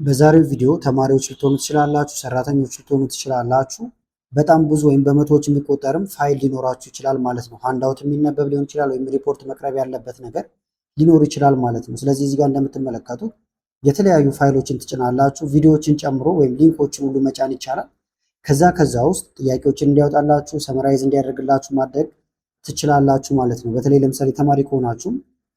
በዛሬው ቪዲዮ ተማሪዎች ልትሆኑ ትችላላችሁ፣ ሰራተኞች ልትሆኑ ትችላላችሁ። በጣም ብዙ ወይም በመቶዎች የሚቆጠርም ፋይል ሊኖራችሁ ይችላል ማለት ነው። ሃንዳውት የሚነበብ ሊሆን ይችላል ወይም ሪፖርት መቅረብ ያለበት ነገር ሊኖር ይችላል ማለት ነው። ስለዚህ እዚህ ጋር እንደምትመለከቱት የተለያዩ ፋይሎችን ትጭናላችሁ። ቪዲዮዎችን ጨምሮ ወይም ሊንኮችን ሁሉ መጫን ይቻላል። ከዛ ውስጥ ጥያቄዎችን እንዲያወጣላችሁ ሰመራይዝ እንዲያደርግላችሁ ማድረግ ትችላላችሁ ማለት ነው። በተለይ ለምሳሌ ተማሪ ከሆናችሁ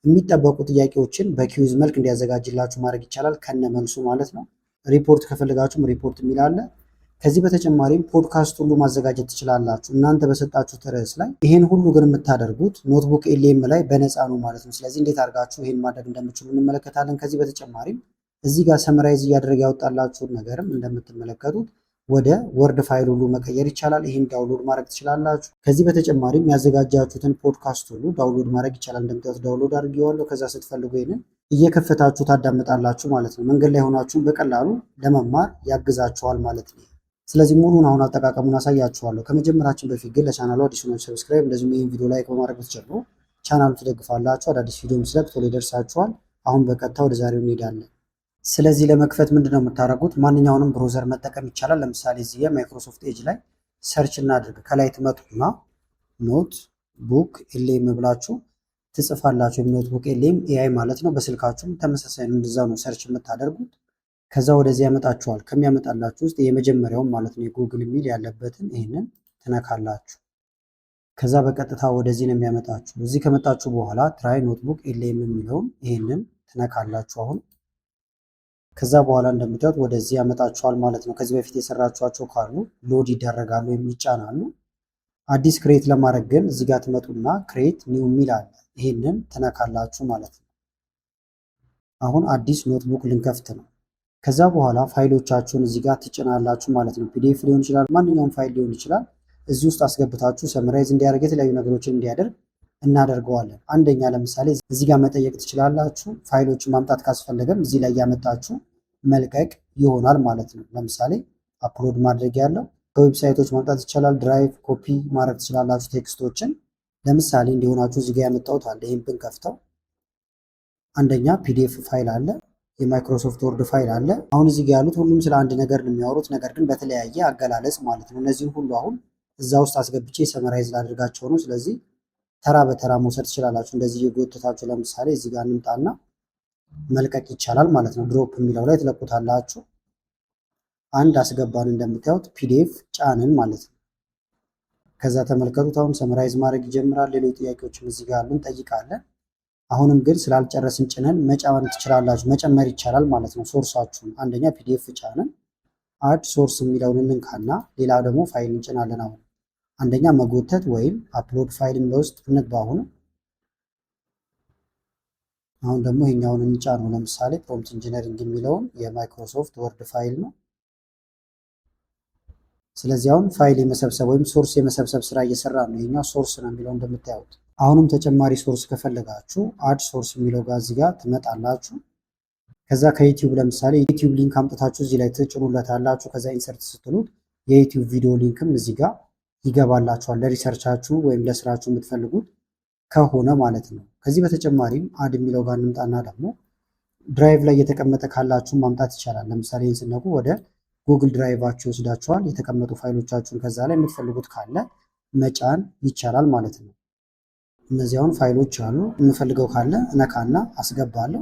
የሚጠበቁ ጥያቄዎችን በኪዩዝ መልክ እንዲያዘጋጅላችሁ ማድረግ ይቻላል ከነ መልሱ ማለት ነው። ሪፖርት ከፈለጋችሁም ሪፖርት የሚል አለ። ከዚህ በተጨማሪም ፖድካስት ሁሉ ማዘጋጀት ትችላላችሁ እናንተ በሰጣችሁት ርዕስ ላይ። ይሄን ሁሉ ግን የምታደርጉት ኖትቡክ ኤልኤም ላይ በነፃ ነው ማለት ነው። ስለዚህ እንዴት አድርጋችሁ ይሄን ማድረግ እንደምትችሉ እንመለከታለን። ከዚህ በተጨማሪም እዚህ ጋር ሰመራይዝ እያደረገ ያወጣላችሁን ነገርም እንደምትመለከቱት ወደ ወርድ ፋይል ሁሉ መቀየር ይቻላል። ይህን ዳውንሎድ ማድረግ ትችላላችሁ። ከዚህ በተጨማሪም ያዘጋጃችሁትን ፖድካስት ሁሉ ዳውንሎድ ማድረግ ይቻላል። እንደምታዩት ዳውንሎድ አድርጌዋለሁ። ከዛ ስትፈልጉ ይህንን እየከፈታችሁ ታዳምጣላችሁ ማለት ነው። መንገድ ላይ ሆናችሁን በቀላሉ ለመማር ያግዛችኋል ማለት ነው። ስለዚህ ሙሉን አሁን አጠቃቀሙን አሳያችኋለሁ። ከመጀመራችን በፊት ግን ለቻናሉ አዲስ ሆናችሁ ሰብስክራይብ፣ እንደዚሁም ይህን ቪዲዮ ላይክ በማድረግ ብትጀምሩ ቻናሉ ትደግፋላችሁ። አዳዲስ ቪዲዮ ስለቅ ቶሎ ይደርሳችኋል። አሁን በቀጥታ ወደ ዛሬው እንሄዳለን። ስለዚህ ለመክፈት ምንድነው የምታደርጉት? ማንኛውንም ብሮዘር መጠቀም ይቻላል። ለምሳሌ እዚህ የማይክሮሶፍት ኤጅ ላይ ሰርች እናድርግ። ከላይ ትመጡና ኖት ቡክ ኤልኤም ብላችሁ ትጽፋላችሁ። ኖት ቡክ ኤልኤም ኤአይ ማለት ነው። በስልካችሁም ተመሳሳይ ነው፣ እንደዛ ነው ሰርች የምታደርጉት። ከዛ ወደዚህ ያመጣችኋል። ከሚያመጣላችሁ ውስጥ የመጀመሪያውን ማለት ነው የጉግል ሚል ያለበትን ይህንን ትነካላችሁ። ከዛ በቀጥታ ወደዚህ ነው የሚያመጣችሁ። እዚህ ከመጣችሁ በኋላ ትራይ ኖትቡክ ኤልኤም የሚለውን ይህንን ትነካላችሁ አሁን። ከዛ በኋላ እንደምታዩት ወደዚህ ያመጣችኋል ማለት ነው። ከዚህ በፊት የሰራችኋቸው ካሉ ሎድ ይደረጋሉ ወይም ይጫናሉ። አዲስ ክሬት ለማድረግ ግን እዚህ ጋር ትመጡና ክሬት ኒው ሚል አለ፣ ይህንን ትነካላችሁ ማለት ነው። አሁን አዲስ ኖትቡክ ልንከፍት ነው። ከዛ በኋላ ፋይሎቻችሁን እዚህ ጋር ትጭናላችሁ ማለት ነው። ፒዲኤፍ ሊሆን ይችላል፣ ማንኛውም ፋይል ሊሆን ይችላል። እዚህ ውስጥ አስገብታችሁ ሰመራይዝ እንዲያደርግ የተለያዩ ነገሮችን እንዲያደርግ እናደርገዋለን። አንደኛ ለምሳሌ እዚህ ጋር መጠየቅ ትችላላችሁ። ፋይሎችን ማምጣት ካስፈለገም እዚህ ላይ ያመጣችሁ መልቀቅ ይሆናል ማለት ነው። ለምሳሌ አፕሎድ ማድረግ ያለው ከዌብሳይቶች ማምጣት ይቻላል። ድራይቭ ኮፒ ማድረግ ትችላላችሁ ቴክስቶችን። ለምሳሌ እንዲሆናችሁ እዚህ ጋር ያመጣሁት አለ። ይህን ብንከፍተው አንደኛ ፒዲኤፍ ፋይል አለ፣ የማይክሮሶፍት ወርድ ፋይል አለ። አሁን እዚህ ጋር ያሉት ሁሉም ስለ አንድ ነገር ነው የሚያወሩት፣ ነገር ግን በተለያየ አገላለጽ ማለት ነው። እነዚህን ሁሉ አሁን እዛ ውስጥ አስገብቼ ሰመራይዝ ላድርጋቸው ነው። ስለዚህ ተራ በተራ መውሰድ ትችላላችሁ። እንደዚህ የጎተታችሁ ለምሳሌ እዚህ ጋር እንምጣና መልቀቅ ይቻላል ማለት ነው። ድሮፕ የሚለው ላይ ትለቁታላችሁ። አንድ አስገባን፣ እንደምታዩት ፒዲኤፍ ጫንን ማለት ነው። ከዛ ተመልከቱት፣ አሁን ሰመራይዝ ማድረግ ይጀምራል። ሌሎች ጥያቄዎችም እዚህ ጋር አሉን፣ ጠይቃለን። አሁንም ግን ስላልጨረስን ጭነን መጫን ትችላላችሁ፣ መጨመር ይቻላል ማለት ነው። ሶርሳችሁን አንደኛ ፒዲኤፍ ጫንን፣ አድ ሶርስ የሚለውን እንንካና ሌላ ደግሞ ፋይል እንጭናለን። አንደኛ መጎተት ወይም አፕሎድ ፋይል የሚለው ውስጥ እንግባ። አሁን ደግሞ ይሄኛውን እንጫነው። ለምሳሌ ፕሮምፕት ኢንጂነሪንግ የሚለውን የማይክሮሶፍት ወርድ ፋይል ነው። ስለዚህ አሁን ፋይል የመሰብሰብ ወይም ሶርስ የመሰብሰብ ስራ እየሰራ ነው። ይሄኛው ሶርስ ነው የሚለው እንደምታዩት። አሁንም ተጨማሪ ሶርስ ከፈለጋችሁ አድ ሶርስ የሚለው ጋር እዚህ ጋር ትመጣላችሁ። ከዛ ከዩቲዩብ ለምሳሌ የዩቲዩብ ሊንክ አምጥታችሁ እዚህ ላይ ትጭኑለታላችሁ። ከዛ ኢንሰርት ስትሉት የዩቲዩብ ቪዲዮ ሊንክም እዚህ ጋር ይገባላችኋል፣ ለሪሰርቻችሁ ወይም ለስራችሁ የምትፈልጉት ከሆነ ማለት ነው። ከዚህ በተጨማሪም አድ የሚለው ጋር እንምጣና ደግሞ ድራይቭ ላይ የተቀመጠ ካላችሁ ማምጣት ይቻላል። ለምሳሌ ይህን ስነቁ ወደ ጉግል ድራይቫችሁ ይወስዳችኋል። የተቀመጡ ፋይሎቻችሁን ከዛ ላይ የምትፈልጉት ካለ መጫን ይቻላል ማለት ነው። እነዚህ አሁን ፋይሎች አሉ። የምፈልገው ካለ እነካና አስገባለሁ።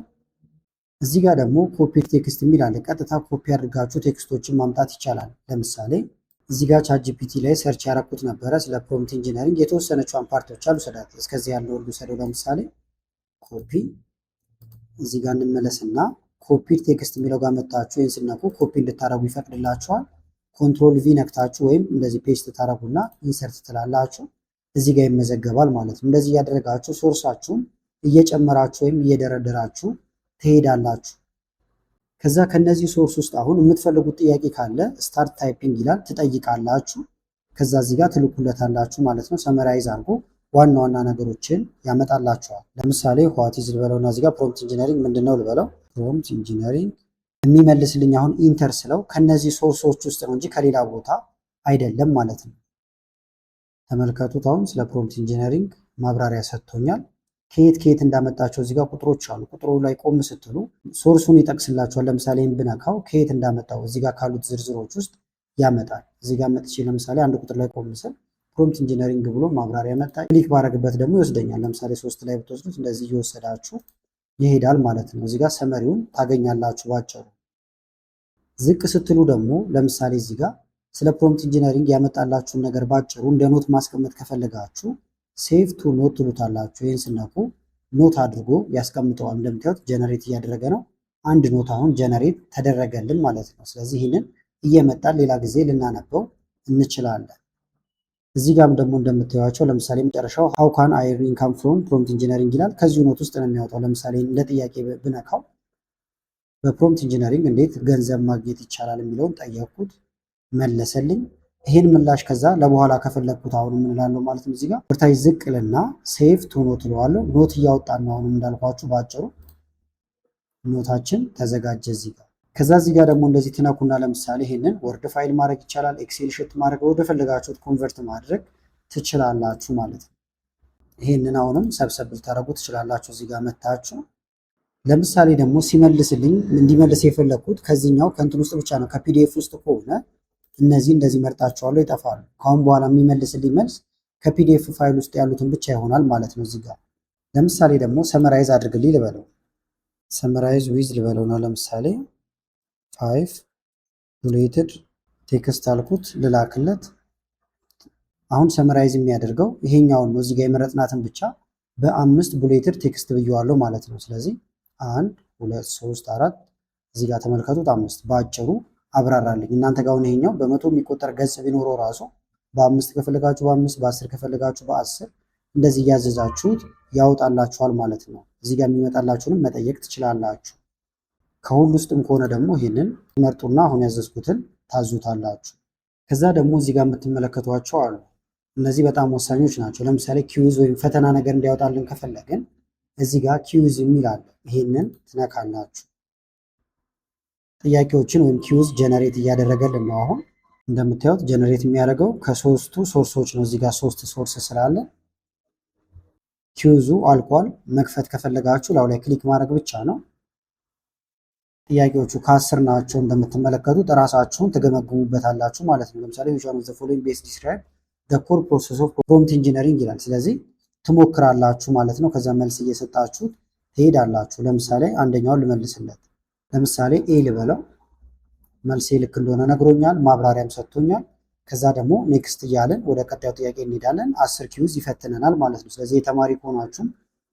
እዚህ ጋር ደግሞ ኮፒ ቴክስት የሚል አለ። ቀጥታ ኮፒ አድርጋችሁ ቴክስቶችን ማምጣት ይቻላል። ለምሳሌ እዚህ ጋር ቻት ጂፒቲ ላይ ሰርች ያረኩት ነበረ ስለ ፕሮምፕት ኢንጂነሪንግ። የተወሰነችዋን ፓርቶች አሉ ሰዳት እስከዚህ ያለው ሁሉ ሰደው። ለምሳሌ ኮፒ እዚህ ጋር እንመለስና ኮፒ ቴክስት የሚለው ጋር መጣችሁ ይህን ስነኩ ኮፒ እንድታረጉ ይፈቅድላችኋል። ኮንትሮል ቪ ነክታችሁ ወይም እንደዚህ ፔስት ታረጉና ኢንሰርት ትላላችሁ። እዚህ ጋር ይመዘገባል ማለት ነው። እንደዚህ እያደረጋችሁ ሶርሳችሁን እየጨመራችሁ ወይም እየደረደራችሁ ትሄዳላችሁ። ከዛ ከነዚህ ሶርስ ውስጥ አሁን የምትፈልጉት ጥያቄ ካለ ስታርት ታይፒንግ ይላል፣ ትጠይቃላችሁ። ከዛ እዚህ ጋር ትልኩለታላችሁ ማለት ነው። ሰመራይዝ አድርጎ ዋና ዋና ነገሮችን ያመጣላችኋል። ለምሳሌ ዋት ኢዝ ልበለውና እዚህ ጋር ፕሮምፕት ኢንጂነሪንግ ምንድነው ልበለው። ፕሮምፕት ኢንጂነሪንግ የሚመልስልኝ አሁን ኢንተር ስለው ከነዚህ ሶርሶች ውስጥ ነው እንጂ ከሌላ ቦታ አይደለም ማለት ነው። ተመልከቱት፣ አሁን ስለ ፕሮምፕት ኢንጂነሪንግ ማብራሪያ ሰጥቶኛል። ከየት ከየት እንዳመጣቸው እዚህ ጋር ቁጥሮች አሉ። ቁጥሩ ላይ ቆም ስትሉ ሶርሱን ይጠቅስላቸዋል። ለምሳሌ ብነካው ከየት እንዳመጣው እዚህ ጋር ካሉት ዝርዝሮች ውስጥ ያመጣል። እዚህ ጋር መጥቼ ለምሳሌ አንድ ቁጥር ላይ ቆም ስል ፕሮምፕት ኢንጂነሪንግ ብሎ ማብራሪያ መጣ። ክሊክ ባረግበት ደግሞ ይወስደኛል። ለምሳሌ 3 ላይ ብትወስዱት እንደዚህ እየወሰዳችሁ ይሄዳል ማለት ነው። እዚህ ጋር ሰመሪውን ታገኛላችሁ ባጭሩ። ዝቅ ስትሉ ደግሞ ለምሳሌ እዚህ ጋር ስለ ፕሮምፕት ኢንጂነሪንግ ያመጣላችሁን ነገር ባጭሩ እንደ ኖት ማስቀመጥ ከፈለጋችሁ ሴቭ ቱ ኖት ትሉታላችሁ። ይህን ስነኩ ኖት አድርጎ ያስቀምጠዋል። እንደምታዩት ጀነሬት እያደረገ ነው። አንድ ኖት አሁን ጀነሬት ተደረገልን ማለት ነው። ስለዚህ ይህንን እየመጣን ሌላ ጊዜ ልናነበው እንችላለን። እዚህ ጋርም ደግሞ እንደምታዩቸው ለምሳሌ መጨረሻው ሃው ካን አይ ኤርን ኢንካም ፍሮም ፕሮምፕት ኢንጂነሪንግ ይላል። ከዚሁ ኖት ውስጥ ነው የሚያወጣው። ለምሳሌ እንደ ጥያቄ ብነካው በፕሮምፕት ኢንጂነሪንግ እንዴት ገንዘብ ማግኘት ይቻላል የሚለውን ጠየቅኩት፣ መለሰልኝ። ይሄን ምላሽ ከዛ ለበኋላ ከፈለግኩት አሁን የምንላለው ማለት ነው። እዚህ ጋር ወርታይ ዝቅልና ሴቭ ቱ ኖት እለዋለሁ። ኖት እያወጣን ነው አሁንም እንዳልኳችሁ ባጭሩ ኖታችን ተዘጋጀ እዚህ ጋር። ከዛ እዚህ ጋር ደግሞ እንደዚህ ትነኩና ለምሳሌ ይሄንን ወርድ ፋይል ማድረግ ይቻላል። ኤክሴል ሽት ማድረግ ወደ ፈለጋችሁት ኮንቨርት ማድረግ ትችላላችሁ ማለት ነው። ይሄንን አሁንም ሰብሰብ ልታደርጉ ትችላላችሁ እዚህ ጋር መታችሁ። ለምሳሌ ደግሞ ሲመልስልኝ እንዲመልስ የፈለግኩት ከዚህኛው ከእንትን ውስጥ ብቻ ነው። ከፒዲኤፍ ውስጥ ከሆነ እነዚህ እንደዚህ መርጣቸዋለሁ ይጠፋሉ። ከአሁን በኋላ የሚመልስልኝ መልስ ከፒዲኤፍ ፋይል ውስጥ ያሉትን ብቻ ይሆናል ማለት ነው። እዚህ ጋር ለምሳሌ ደግሞ ሰመራይዝ አድርግልኝ ልበለው። ሰመራይዝ ዊዝ ልበለው ነው። ለምሳሌ 5 ቡሌትድ ቴክስት አልኩት ልላክለት። አሁን ሰመራይዝ የሚያደርገው ይሄኛውን ነው። እዚህ ጋር የመረጥናትን ብቻ በ5 ቡሌትድ ቴክስት ብየዋለሁ ማለት ነው። ስለዚህ 1 2 3 4 እዚህ ጋር ተመልከቱት 5 በአጭሩ አብራራልኝ። እናንተ ጋር ይሄኛው በመቶ የሚቆጠር ገጽ ቢኖረው ራሱ በ5 ከፈለጋችሁ በ5 በ10 ከፈለጋችሁ በ10 እንደዚህ እያዘዛችሁት ያወጣላችኋል ማለት ነው። እዚህ ጋር የሚመጣላችሁንም መጠየቅ ትችላላችሁ። ከሁሉ ውስጥም ከሆነ ደግሞ ይህንን መርጡና አሁን ያዘዝኩትን ታዙታላችሁ። ከዛ ደግሞ እዚህ ጋር የምትመለከቷቸው አሉ። እነዚህ በጣም ወሳኞች ናቸው። ለምሳሌ ኪዩዝ ወይም ፈተና ነገር እንዲያወጣልን ከፈለግን እዚህ ጋር ኪዩዝ የሚል አለ። ይህንን ትነካላችሁ። ጥያቄዎችን ወይም ኪዩዝ ጀነሬት እያደረገልን ነው። አሁን እንደምታዩት ጀነሬት የሚያደርገው ከሶስቱ ሶርሶች ነው። እዚህ ጋር 3 ሶርስ ስላለ ኪዩዙ አልቋል። መክፈት ከፈለጋችሁ ላው ላይ ክሊክ ማድረግ ብቻ ነው። ጥያቄዎቹ ከ10 ናቸው። እንደምትመለከቱት እራሳችሁን ትገመግሙበታላችሁ ማለት ነው። ለምሳሌ which one of the following best describe the core process of prompt engineering ይላል። ስለዚህ ትሞክራላችሁ ማለት ነው። ከዛ መልስ እየሰጣችሁት ትሄዳላችሁ። ለምሳሌ አንደኛውን ልመልስለት። ለምሳሌ ኤ ልበለው። መልሴ ልክ እንደሆነ ነግሮኛል፣ ማብራሪያም ሰጥቶኛል። ከዛ ደግሞ ኔክስት እያለን ወደ ቀጣዩ ጥያቄ እንሄዳለን። 10 ኪዩዝ ይፈትነናል ማለት ነው። ስለዚህ የተማሪ ከሆናችሁ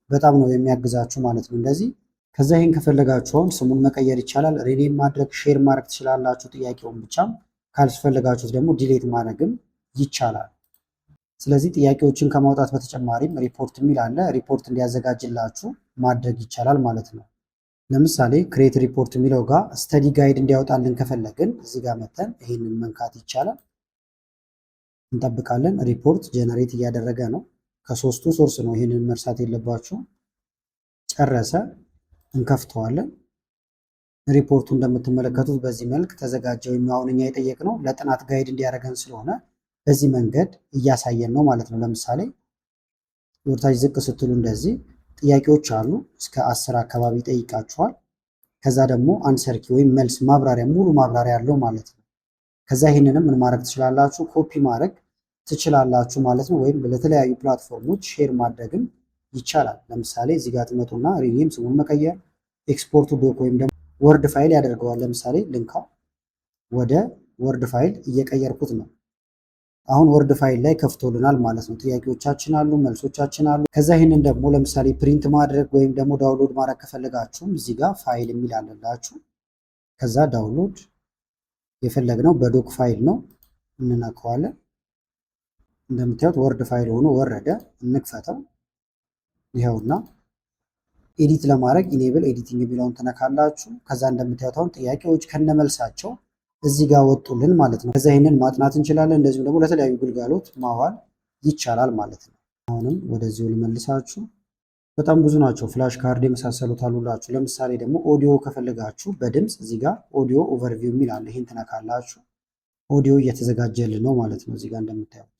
በጣም ነው የሚያግዛችሁ ማለት ነው። እንደዚህ ከዛ ይሄን ከፈለጋችሁ ስሙን መቀየር ይቻላል። ሪኔም ማድረግ ሼር ማድረግ ትችላላችሁ። ጥያቄውን ብቻም ካልፈለጋችሁት ደግሞ ዲሌት ማድረግም ይቻላል። ስለዚህ ጥያቄዎችን ከማውጣት በተጨማሪም ሪፖርት የሚል አለ። ሪፖርት እንዲያዘጋጅላችሁ ማድረግ ይቻላል ማለት ነው። ለምሳሌ ክሬት ሪፖርት የሚለው ጋር ስተዲ ጋይድ እንዲያወጣልን ከፈለግን እዚህ ጋር መተን ይህንን መንካት ይቻላል። እንጠብቃለን። ሪፖርት ጀነሬት እያደረገ ነው። ከሶስቱ ሶርስ ነው። ይህንን መርሳት የለባችሁ። ጨረሰ። እንከፍተዋለን። ሪፖርቱ እንደምትመለከቱት በዚህ መልክ ተዘጋጀ። ወይም አሁን እኛ የጠየቅነው ለጥናት ጋይድ እንዲያደርገን ስለሆነ በዚህ መንገድ እያሳየን ነው ማለት ነው። ለምሳሌ ወርታች ዝቅ ስትሉ እንደዚህ ጥያቄዎች አሉ። እስከ 10 አካባቢ ይጠይቃችኋል። ከዛ ደግሞ አንሰር ኪ ወይም መልስ ማብራሪያ፣ ሙሉ ማብራሪያ ያለው ማለት ነው። ከዛ ይህንንም ምን ማድረግ ትችላላችሁ? ኮፒ ማድረግ ትችላላችሁ ማለት ነው። ወይም ለተለያዩ ፕላትፎርሞች ሼር ማድረግም ይቻላል። ለምሳሌ እዚህ ጋር ትመጡና ሪኔም ስሙን መቀየር፣ ኤክስፖርቱ ዶክ ወይም ደግሞ ወርድ ፋይል ያደርገዋል። ለምሳሌ ልንካው፣ ወደ ወርድ ፋይል እየቀየርኩት ነው። አሁን ወርድ ፋይል ላይ ከፍቶልናል ማለት ነው። ጥያቄዎቻችን አሉ፣ መልሶቻችን አሉ። ከዛ ይህንን ደግሞ ለምሳሌ ፕሪንት ማድረግ ወይም ደግሞ ዳውንሎድ ማድረግ ከፈለጋችሁም እዚህ ጋር ፋይል የሚል አለላችሁ። ከዛ ዳውንሎድ የፈለግነው በዶክ ፋይል ነው፣ እንነካዋለን። እንደምታዩት ወርድ ፋይል ሆኖ ወረደ። እንክፈተው። ይኸውና ኤዲት ለማድረግ ኢኔብል ኤዲቲንግ የሚለውን ትነካላችሁ። ከዛ እንደምታዩት አሁን ጥያቄዎች ከነመልሳቸው እዚህ ጋር ወጡልን ማለት ነው። ከዛ ይህንን ማጥናት እንችላለን። እንደዚሁም ደግሞ ለተለያዩ ግልጋሎት ማዋል ይቻላል ማለት ነው። አሁንም ወደዚሁ ልመልሳችሁ። በጣም ብዙ ናቸው። ፍላሽ ካርድ የመሳሰሉት አሉላችሁ። ለምሳሌ ደግሞ ኦዲዮ ከፈለጋችሁ በድምፅ እዚህ ጋር ኦዲዮ ኦቨርቪው የሚል አለ። ይህን ትነካላችሁ። ኦዲዮ እየተዘጋጀልን ነው ማለት ነው። እዚህ ጋር እንደምታዩት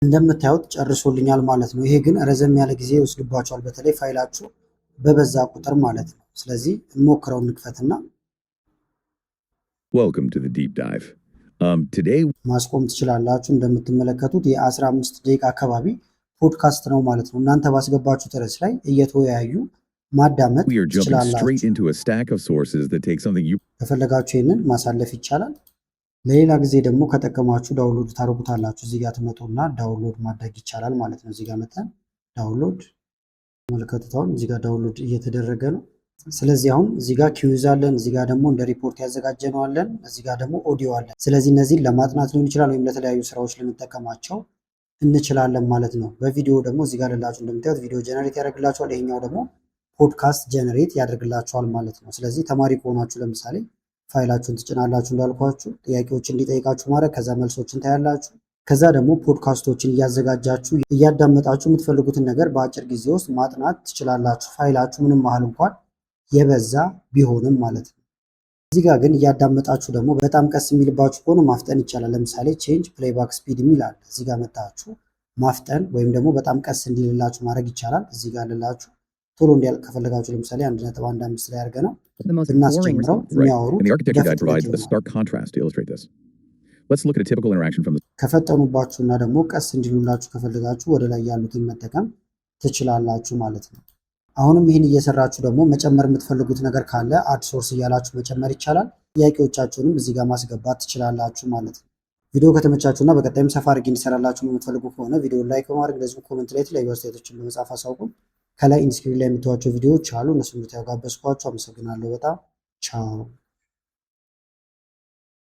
እንደምታዩት ጨርሶልኛል ማለት ነው። ይሄ ግን ረዘም ያለ ጊዜ ይወስድባቸዋል፣ በተለይ ፋይላችሁ በበዛ ቁጥር ማለት ነው። ስለዚህ እንሞክረው፣ እንክፈትና ማስቆም ትችላላችሁ። እንደምትመለከቱት የ15 ደቂቃ አካባቢ ፖድካስት ነው ማለት ነው። እናንተ ባስገባችሁት ርዕስ ላይ እየተወያዩ ማዳመጥ ትችላላችሁ። ከፈለጋችሁ ይህንን ማሳለፍ ይቻላል። ለሌላ ጊዜ ደግሞ ከጠቀማችሁ ዳውንሎድ ታደርጉታላችሁ። እዚህ ጋር ትመጡና ዳውንሎድ ማድረግ ይቻላል ማለት ነው። እዚህ ጋር መተን ዳውንሎድ ተመልከቱት። እዚህ ጋር ዳውንሎድ እየተደረገ ነው። ስለዚህ አሁን እዚህ ጋር ኪዩዝ አለን፣ እዚህ ጋር ደግሞ እንደ ሪፖርት ያዘጋጀነው አለን፣ እዚህ ጋር ደግሞ ኦዲዮ አለን። ስለዚህ እነዚህን ለማጥናት ሊሆን ይችላል ወይም ለተለያዩ ስራዎች ልንጠቀማቸው እንችላለን ማለት ነው። በቪዲዮ ደግሞ እዚህ ጋር ልላችሁ እንደምታዩት ቪዲዮ ጀነሬት ያደርግላችኋል። ይሄኛው ደግሞ ፖድካስት ጀነሬት ያደርግላችኋል ማለት ነው። ስለዚህ ተማሪ ከሆናችሁ ለምሳሌ ፋይላችሁን ትጭናላችሁ እንዳልኳችሁ፣ ጥያቄዎች እንዲጠይቃችሁ ማድረግ፣ ከዛ መልሶችን ታያላችሁ። ከዛ ደግሞ ፖድካስቶችን እያዘጋጃችሁ እያዳመጣችሁ የምትፈልጉትን ነገር በአጭር ጊዜ ውስጥ ማጥናት ትችላላችሁ። ፋይላችሁ ምንም ያህል እንኳን የበዛ ቢሆንም ማለት ነው። እዚህ ጋር ግን እያዳመጣችሁ ደግሞ በጣም ቀስ የሚልባችሁ ከሆነ ማፍጠን ይቻላል። ለምሳሌ ቼንጅ ፕሌይባክ ስፒድ የሚል አለ። እዚህ ጋር መታችሁ ማፍጠን ወይም ደግሞ በጣም ቀስ እንዲልላችሁ ማድረግ ይቻላል። እዚህ ጋር ልላችሁ ቶሎ እንዲያልቅ ከፈለጋችሁ ለምሳሌ 1.15 ላይ አድርገ ነው ብናስጀምረው የሚያወሩት ከፈጠኑባችሁና ደግሞ ቀስ እንዲሉላችሁ ከፈለጋችሁ ወደ ላይ ያሉትን መጠቀም ትችላላችሁ ማለት ነው። አሁንም ይህን እየሰራችሁ ደግሞ መጨመር የምትፈልጉት ነገር ካለ አድ ሶርስ እያላችሁ መጨመር ይቻላል። ጥያቄዎቻችሁንም እዚህ ጋር ማስገባት ትችላላችሁ ማለት ነው። ቪዲዮ ከተመቻችሁና በቀጣይም ሰፋ አድርጌ እንዲሰራላችሁ የምትፈልጉ ከሆነ ቪዲዮ ላይክ በማድረግ እንደዚሁ ኮሜንት ላይ የተለያዩ አስተያየቶችን በመጻፍ አሳውቁን። ከላይ ኢንስክሪን ላይ የምታዩዋቸው ቪዲዮዎች አሉ፣ እነሱ እንድታዩ ጋበዝኳችሁ። አመሰግናለሁ በጣም ቻው።